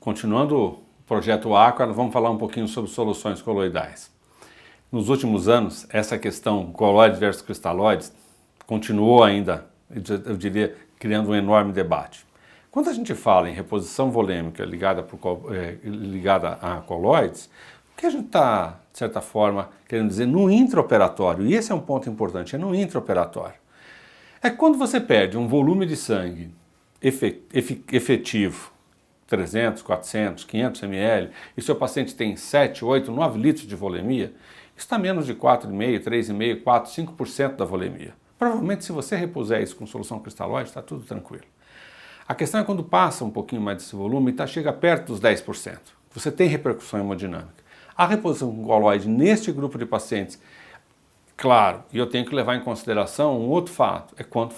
Continuando o projeto Aqua, vamos falar um pouquinho sobre soluções coloidais. Nos últimos anos, essa questão coloides versus cristalóides continuou ainda, eu diria, criando um enorme debate. Quando a gente fala em reposição volêmica ligada a coloides, o que a gente está, de certa forma, querendo dizer no intraoperatório, e esse é um ponto importante, é no intraoperatório. É quando você perde um volume de sangue efetivo, 300, 400, 500 ml, e seu paciente tem 7, 8, 9 litros de volemia, isso está menos de 4,5%, 3,5%, 4%, 5% da volemia. Provavelmente, se você repuser isso com solução cristalóide, está tudo tranquilo. A questão é quando passa um pouquinho mais desse volume e chega perto dos 10%. Você tem repercussão hemodinâmica. A reposição com coloide neste grupo de pacientes, claro, e eu tenho que levar em consideração um outro fato, é quanto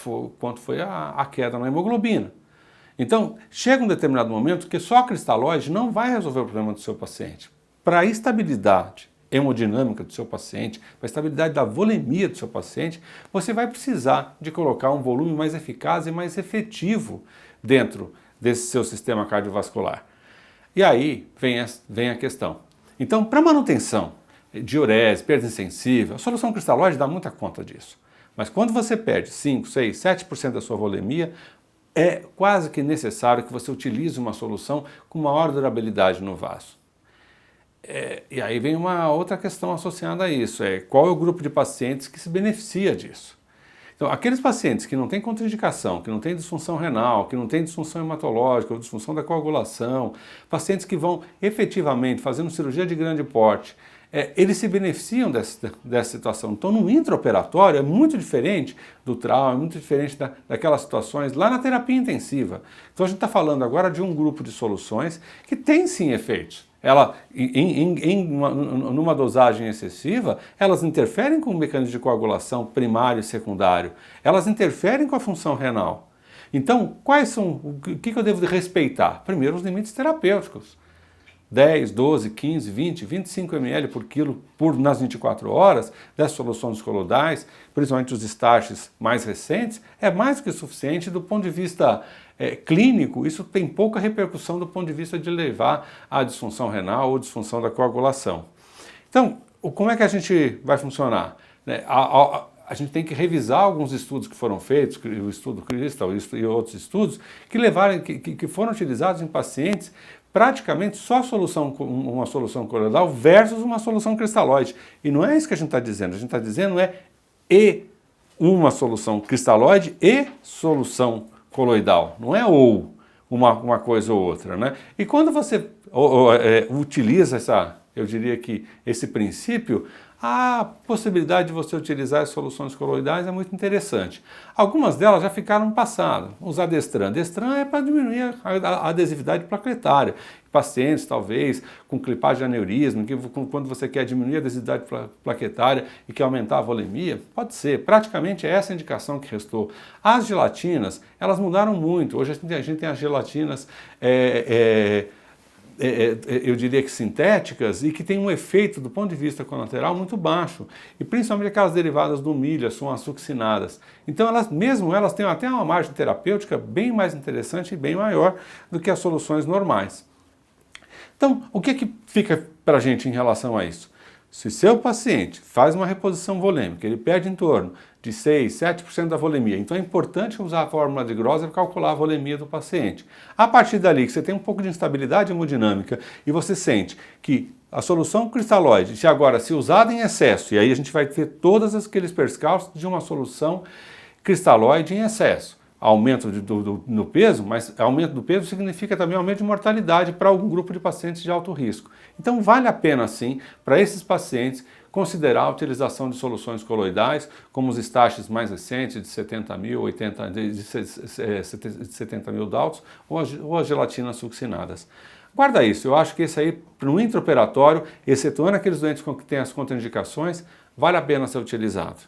foi a queda na hemoglobina. Então, chega um determinado momento que só a cristalóide não vai resolver o problema do seu paciente. Para a estabilidade hemodinâmica do seu paciente, para a estabilidade da volemia do seu paciente, você vai precisar de colocar um volume mais eficaz e mais efetivo dentro desse seu sistema cardiovascular. E aí vem a questão. Então, para manutenção, diurese, perda insensível, a solução cristalóide dá muita conta disso. Mas quando você perde 5, 6, 7% da sua volemia, é quase que necessário que você utilize uma solução com maior durabilidade no vaso. E aí vem uma outra questão associada a isso, qual é o grupo de pacientes que se beneficia disso. Então, aqueles pacientes que não têm contraindicação, que não têm disfunção renal, que não têm disfunção hematológica ou disfunção da coagulação, pacientes que vão efetivamente fazendo cirurgia de grande porte, eles se beneficiam dessa situação. Então, no intraoperatório é muito diferente do trauma, é muito diferente daquelas situações lá na terapia intensiva. Então, a gente está falando agora de um grupo de soluções que tem sim efeitos. Numa dosagem excessiva, elas interferem com o mecanismo de coagulação primário e secundário. Elas interferem com a função renal. Então, o que eu devo respeitar? Primeiro, os limites terapêuticos. 10, 12, 15, 20, 25 ml por quilo nas 24 horas dessas soluções coloidais, principalmente os starches mais recentes, é mais do que suficiente do ponto de vista clínico. Isso tem pouca repercussão do ponto de vista de levar à disfunção renal ou disfunção da coagulação. Então, como é que a gente vai funcionar? A gente tem que revisar alguns estudos que foram feitos, o estudo Crystal e outros estudos, que foram utilizados em pacientes praticamente só uma solução coloidal versus uma solução cristalóide. E não é isso que a gente está dizendo. A gente está dizendo uma solução cristalóide e solução coloidal. Não é ou uma coisa ou outra, né? E quando você utiliza eu diria que esse princípio, a possibilidade de você utilizar as soluções coloidais é muito interessante. Algumas delas já ficaram no passado. Usar Destran. Destran é para diminuir a adesividade plaquetária. Pacientes, talvez, com clipagem de aneurisma, quando você quer diminuir a adesividade plaquetária e quer aumentar a volemia, pode ser. Praticamente é essa a indicação que restou. As gelatinas, elas mudaram muito. Hoje a gente tem as gelatinas eu diria que sintéticas e que tem um efeito do ponto de vista colateral muito baixo, e principalmente aquelas derivadas do milho, são açucinadas. Então elas têm até uma margem terapêutica bem mais interessante e bem maior do que as soluções normais. Então, o que fica para a gente em relação a isso? Se seu paciente faz uma reposição volêmica, ele perde em torno de 6, 7% da volemia, então é importante usar a fórmula de Grosser para calcular a volemia do paciente. A partir dali, que você tem um pouco de instabilidade hemodinâmica e você sente que a solução cristalóide, se usada em excesso, e aí a gente vai ter todos aqueles percalços de uma solução cristalóide em excesso. Aumento no peso, mas aumento do peso significa também aumento de mortalidade para algum grupo de pacientes de alto risco. Então vale a pena sim, para esses pacientes, considerar a utilização de soluções coloidais, como os starches mais recentes de 70 mil, 70 mil Daltons, ou as gelatinas succinadas. Guarda isso, eu acho que esse aí, para um intraoperatório, excetuando aqueles doentes que têm as contraindicações, vale a pena ser utilizado.